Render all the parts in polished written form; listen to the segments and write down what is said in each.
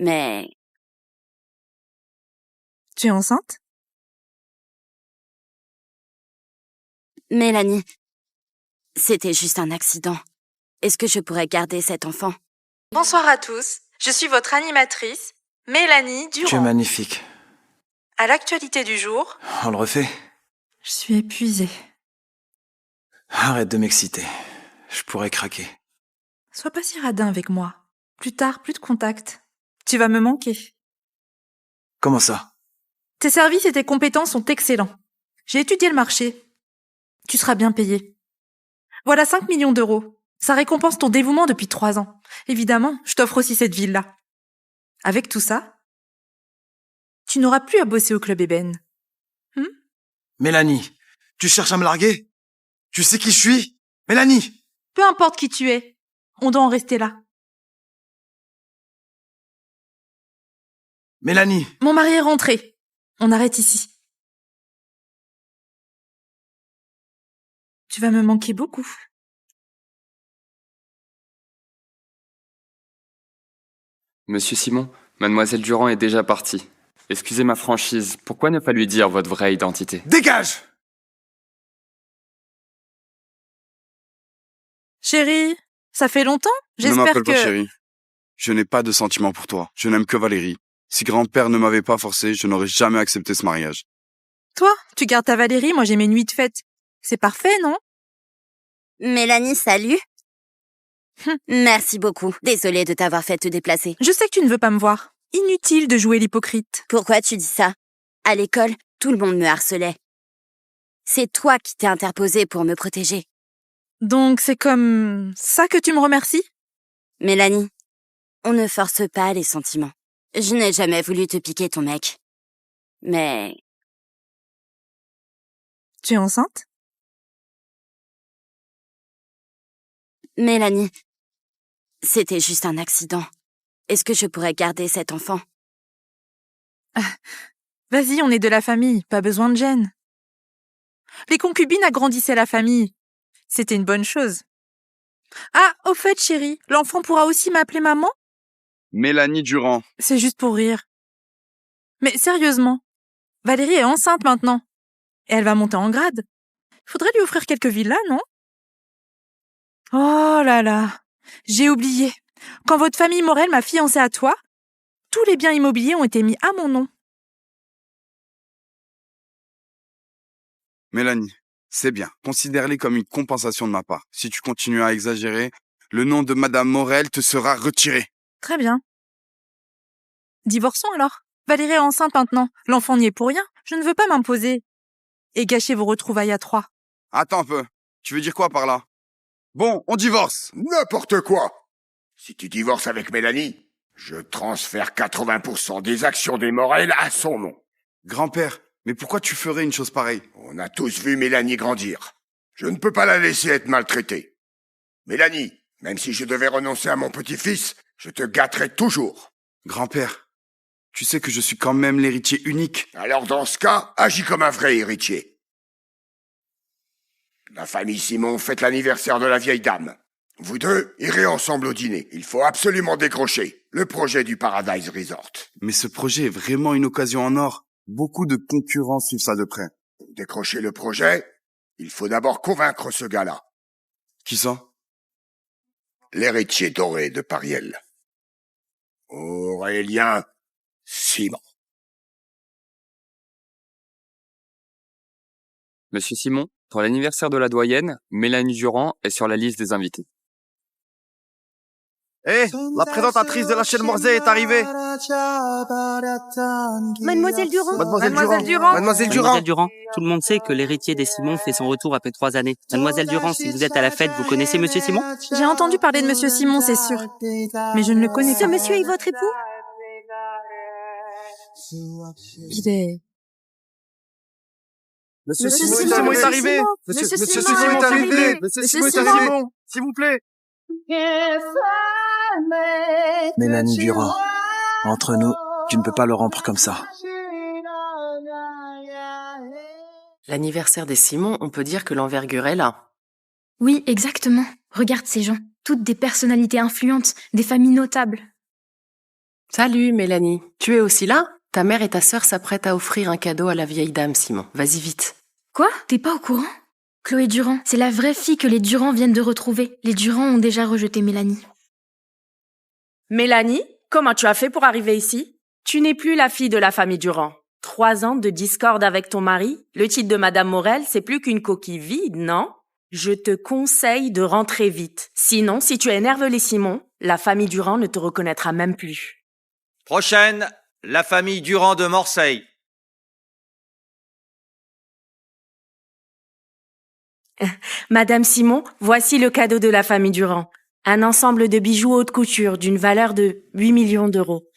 Mais Tu es enceinte? Mélanie, c'était juste un accident. Est-ce que je pourrais garder cet enfant? Bonsoir à tous, je suis votre animatrice, Mélanie Durand. Tu es magnifique. À l'actualité du jour, On le refait? je suis épuisée. Arrête de m'exciter. Je pourrais craquer. Sois pas si radin avec moi. Plus tard, plus de contact. Tu vas me manquer. Comment ça? Tes services et tes compétences sont excellents. J'ai étudié le marché. Tu seras bien payé. Voilà 5 millions d'euros. Ça récompense ton dévouement depuis 3 ans. Évidemment, je t'offre aussi cette ville-là. Avec tout ça, tu n'auras plus à bosser au club ébène. Mélanie, tu cherches à me larguer? Tu sais qui je suis? Mélanie! Peu importe qui tu es, on doit en rester là. Mélanie! Mon mari est rentré. On arrête ici. Tu vas me manquer beaucoup. Monsieur Simon, mademoiselle Durand est déjà partie. Excusez ma franchise, pourquoi ne pas lui dire votre vraie identité? Dégage! Chérie, ça fait longtemps? Ne J'espère m'appelle que... pas chérie. Je n'ai pas de sentiments pour toi. Je n'aime que Valérie. Si grand-père ne m'avait pas forcé, je n'aurais jamais accepté ce mariage. Toi, tu gardes ta Valérie, moi j'ai mes nuits de fête. C'est parfait, non? Mélanie, salut. Merci beaucoup. Désolée de t'avoir fait te déplacer. Je sais que tu ne veux pas me voir. Inutile de jouer l'hypocrite. Pourquoi tu dis ça? À l'école, tout le monde me harcelait. C'est toi qui t'es interposée pour me protéger. Donc c'est comme ça que tu me remercies? Mélanie, on ne force pas les sentiments. Je n'ai jamais voulu te piquer ton mec. Mais Tu es enceinte? Mélanie, c'était juste un accident. Est-ce que je pourrais garder cet enfant? Vas-y, on est de la famille, pas besoin de gêne. Les concubines agrandissaient la famille. C'était une bonne chose. Ah, au fait, chérie, l'enfant pourra aussi m'appeler maman? Mélanie Durand. C'est juste pour rire. Mais sérieusement, Valérie est enceinte maintenant. Et elle va monter en grade. Faudrait lui offrir quelques villas, non? Oh là là, j'ai oublié. Quand votre famille Morel m'a fiancée à toi, tous les biens immobiliers ont été mis à mon nom. Mélanie, c'est bien. Considère-les comme une compensation de ma part. Si tu continues à exagérer, le nom de Madame Morel te sera retiré. Très bien. Divorçons alors. Valérie est enceinte maintenant. L'enfant n'y est pour rien. Je ne veux pas m'imposer. Et gâcher vos retrouvailles à 3. Attends un peu. Tu veux dire quoi par là? Bon, on divorce. N'importe quoi. Si tu divorces avec Mélanie, je transfère 80% des actions des Morel à son nom. Grand-père, mais pourquoi tu ferais une chose pareille? On a tous vu Mélanie grandir. Je ne peux pas la laisser être maltraitée. Mélanie, même si je devais renoncer à mon petit-fils, je te gâterai toujours. Grand-père, tu sais que je suis quand même l'héritier unique. Alors dans ce cas, agis comme un vrai héritier. La famille Simon fête l'anniversaire de la vieille dame. Vous deux irez ensemble au dîner. Il faut absolument décrocher le projet du Paradise Resort. Mais ce projet est vraiment une occasion en or. Beaucoup de concurrents suivent ça de près. Pour décrocher le projet, il faut d'abord convaincre ce gars-là. Qui ça? L'héritier doré de Pariel. Aurélien Simon. Monsieur Simon, pour l'anniversaire de la doyenne, Mélanie Durand est sur la liste des invités. Hé, la présentatrice de la chaîne Morzé est arrivée. Mademoiselle Durand. Mademoiselle Durand. Mademoiselle Durand. Mademoiselle Durand. Tout le monde sait que l'héritier des Simon fait son retour après 3 années. Mademoiselle Durand, si vous êtes à la fête, vous connaissez Monsieur Simon? J'ai entendu parler de Monsieur Simon, c'est sûr. Mais je ne le connais Ce pas. monsieur est votre époux? Il est... Monsieur Monsieur Simon Simon est arrivé. Monsieur Monsieur Simon Simon est est arrivé. arrivé. Monsieur Monsieur Simon est Simon. arrivé. S'il vous plaît. Mélanie Durand, entre nous, tu ne peux pas le rompre comme ça. L'anniversaire des Simon, on peut dire que l'envergure est là. Oui, exactement. Regarde ces gens. Toutes des personnalités influentes, des familles notables. Salut, Mélanie. Tu es aussi là? Ta mère et ta sœur s'apprêtent à offrir un cadeau à la vieille dame, Simon. Vas-y vite. Quoi? T'es pas au courant? Chloé Durand, c'est la vraie fille que les Durand viennent de retrouver. Les Durand ont déjà rejeté Mélanie. Mélanie, comment tu as fait pour arriver ici? Tu n'es plus la fille de la famille Durand. 3 ans de discorde avec ton mari? Le titre de Madame Morel, c'est plus qu'une coquille vide, non? Je te conseille de rentrer vite. Sinon, si tu énerves les Simon, la famille Durand ne te reconnaîtra même plus. Prochaine, la famille Durand de Morseille. Madame Simon, voici le cadeau de la famille Durand. Un ensemble de bijoux haute couture d'une valeur de 8 millions d'euros.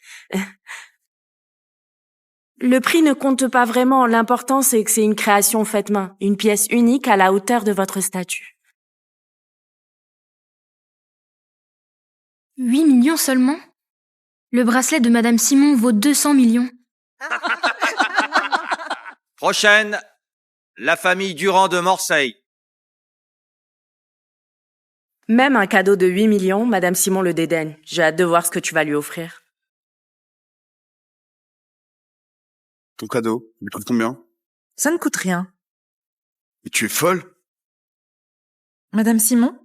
Le prix ne compte pas vraiment, l'important c'est que c'est une création faite main, une pièce unique à la hauteur de votre statut. 8 millions seulement? Le bracelet de Madame Simon vaut 200 millions. Prochaine, la famille Durand de Morseille. Même un cadeau de 8 millions, Madame Simon le dédaigne. J'ai hâte de voir ce que tu vas lui offrir. Ton cadeau, il coûte combien? Ça ne coûte rien. Mais tu es folle? Madame Simon?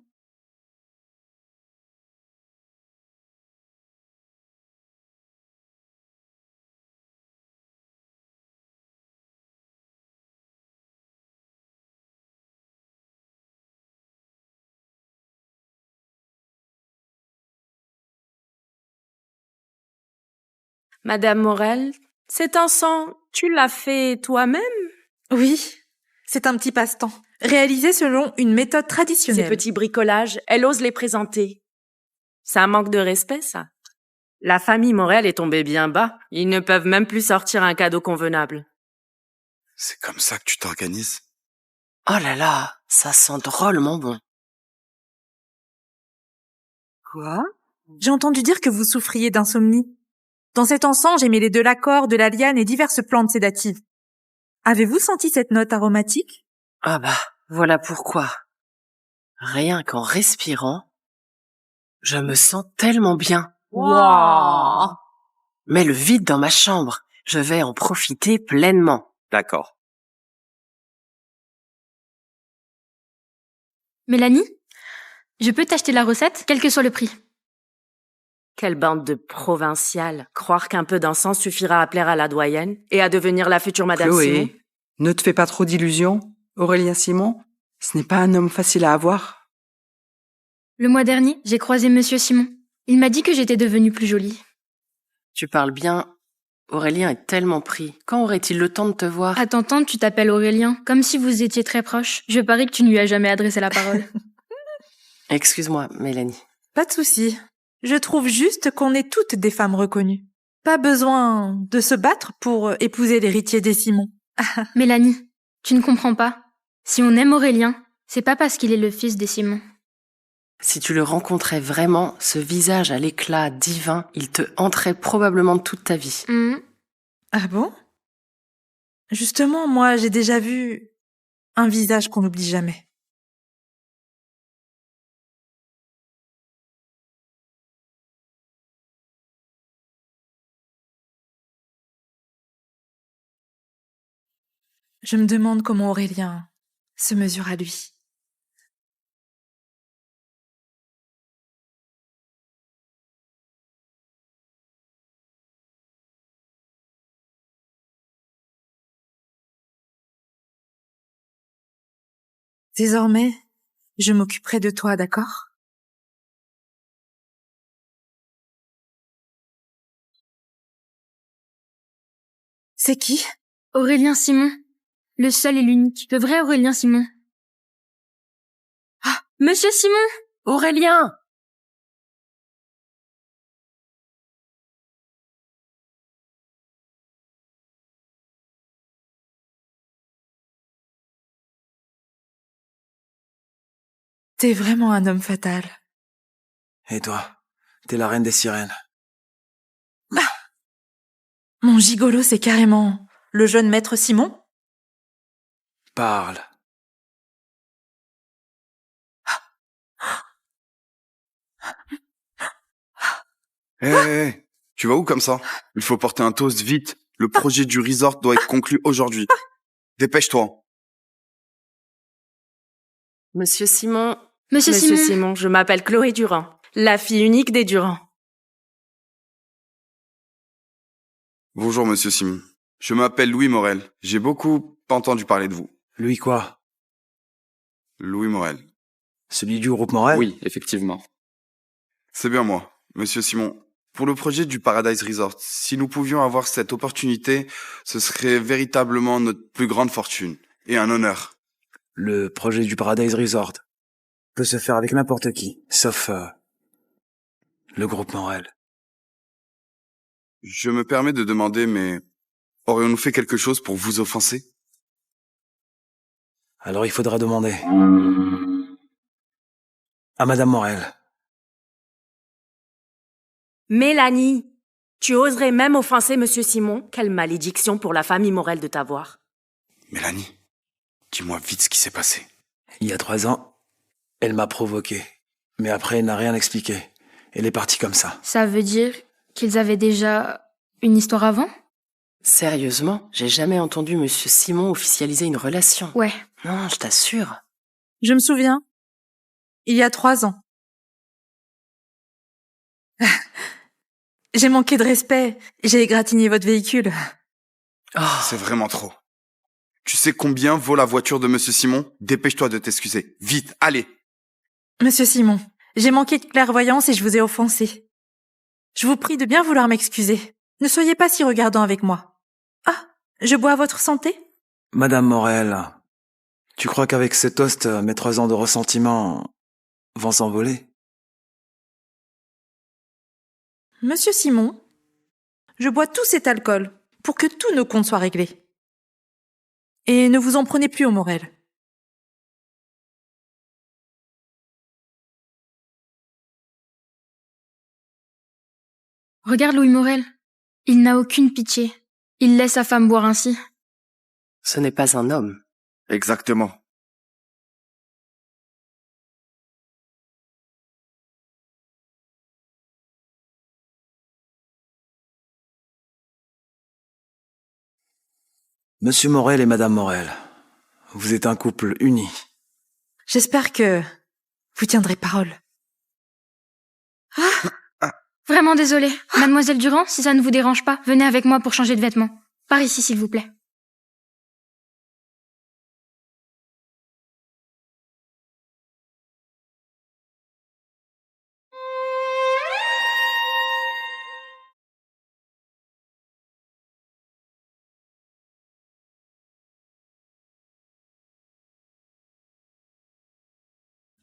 Madame Morel, cet encens, tu l'as fait toi-même? Oui, c'est un petit passe-temps. Réalisé selon une méthode Ces traditionnelle. petits bricolages, elle ose les présenter. C'est un manque de respect, ça. La famille Morel est tombée bien bas. Ils ne peuvent même plus sortir un cadeau convenable. C'est comme ça que tu t'organises? Oh là là, ça sent drôlement bon. Quoi? J'ai entendu dire que vous souffriez d'insomnie. Dans cet encens, j'ai mêlé de l'accord, de la liane et diverses plantes sédatives. Avez-vous senti cette note aromatique? Ah bah, voilà pourquoi. Rien qu'en respirant, je me sens tellement bien. Wow. Mais le vide dans ma chambre, je vais en profiter pleinement. D'accord. Mélanie, je peux t'acheter la recette, quel que soit le prix. Quelle bande de provinciales. Croire qu'un peu d'encens suffira à plaire à la doyenne et à devenir la future Madame Simon. Chloé, ne te fais pas trop d'illusions. Aurélien Simon, ce n'est pas un homme facile à avoir. Le mois dernier, j'ai croisé Monsieur Simon. Il m'a dit que j'étais devenue plus jolie. Tu parles bien. Aurélien est tellement pris. Quand aurait-il le temps de te voir? À t'entendre, tu t'appelles Aurélien, comme si vous étiez très proches. Je parie que tu ne lui as jamais adressé la parole. Excuse-moi, Mélanie. Pas de souci. Je trouve juste qu'on est toutes des femmes reconnues. Pas besoin de se battre pour épouser l'héritier des Simon. Mélanie, tu ne comprends pas. Si on aime Aurélien, c'est pas parce qu'il est le fils des Simon. Si tu le rencontrais vraiment, ce visage à l'éclat divin, il te hanterait probablement toute ta vie. Ah bon? Justement, moi, j'ai déjà vu un visage qu'on n'oublie jamais. Je me demande comment Aurélien se mesure à lui. Désormais, je m'occuperai de toi, d'accord? C'est qui? Aurélien Simon. Le seul et l'unique. Le vrai Aurélien Simon. Ah, Monsieur Simon! Aurélien! T'es vraiment un homme fatal. Et toi, t'es la reine des sirènes. Mon gigolo, c'est carrément le jeune maître Simon? Parle. Hé, Tu vas où comme ça? Il faut porter un toast vite. Le projet du resort doit être conclu aujourd'hui. Dépêche-toi. Monsieur Simon. Monsieur Simon. Je m'appelle Chloé Durand, la fille unique des Durand. Bonjour, monsieur Simon. Je m'appelle Louis Morel. J'ai beaucoup entendu parler de vous. Louis quoi? Louis Morel. Celui du groupe Morel? Oui, effectivement. C'est bien moi, monsieur Simon. Pour le projet du Paradise Resort, si nous pouvions avoir cette opportunité, ce serait véritablement notre plus grande fortune et un honneur. Le projet du Paradise Resort peut se faire avec n'importe qui, sauf le groupe Morel. Je me permets de demander, mais aurions-nous fait quelque chose pour vous offenser? Alors il faudra demander à Madame Morel. Mélanie, tu oserais même offenser Monsieur Simon? Quelle malédiction pour la famille Morel de t'avoir. Mélanie, dis-moi vite ce qui s'est passé. Il y a 3 ans, elle m'a provoqué. Mais après, elle n'a rien expliqué. Elle est partie comme ça. Ça veut dire qu'ils avaient déjà une histoire avant? Sérieusement, j'ai jamais entendu Monsieur Simon officialiser une relation. Ouais. Non, je t'assure. Je me souviens. Il y a 3 ans. J'ai manqué de respect. J'ai égratigné votre véhicule. C'est vraiment trop. Tu sais combien vaut la voiture de monsieur Simon? Dépêche-toi de t'excuser. Vite, allez. Monsieur Simon, j'ai manqué de clairvoyance et je vous ai offensé. Je vous prie de bien vouloir m'excuser. Ne soyez pas si regardant avec moi. Ah, je bois à votre santé? Madame Morel, tu crois qu'avec ce toast, mes 3 ans de ressentiment vont s'envoler? Monsieur Simon, je bois tout cet alcool pour que tous nos comptes soient réglés. Et ne vous en prenez plus au Morel. Regarde Louis Morel. Il n'a aucune pitié. Il laisse sa femme boire ainsi. Ce n'est pas un homme. Exactement. Monsieur Morel et Madame Morel, vous êtes un couple uni. J'espère que vous tiendrez parole. Vraiment désolée. Mademoiselle Durand, si ça ne vous dérange pas, venez avec moi pour changer de vêtements. Par ici, s'il vous plaît.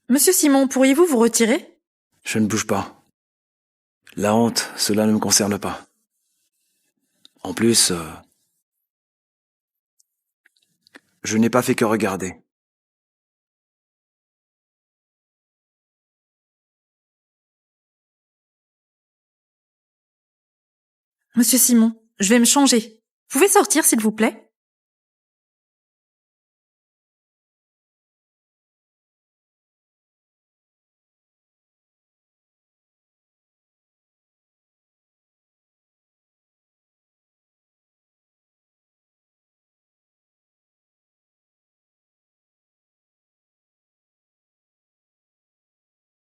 Monsieur Simon, pourriez-vous vous retirer? Je ne bouge pas. La honte, cela ne me concerne pas. En plus, je n'ai pas fait que regarder. Monsieur Simon, je vais me changer. Vous pouvez sortir, s'il vous plaît?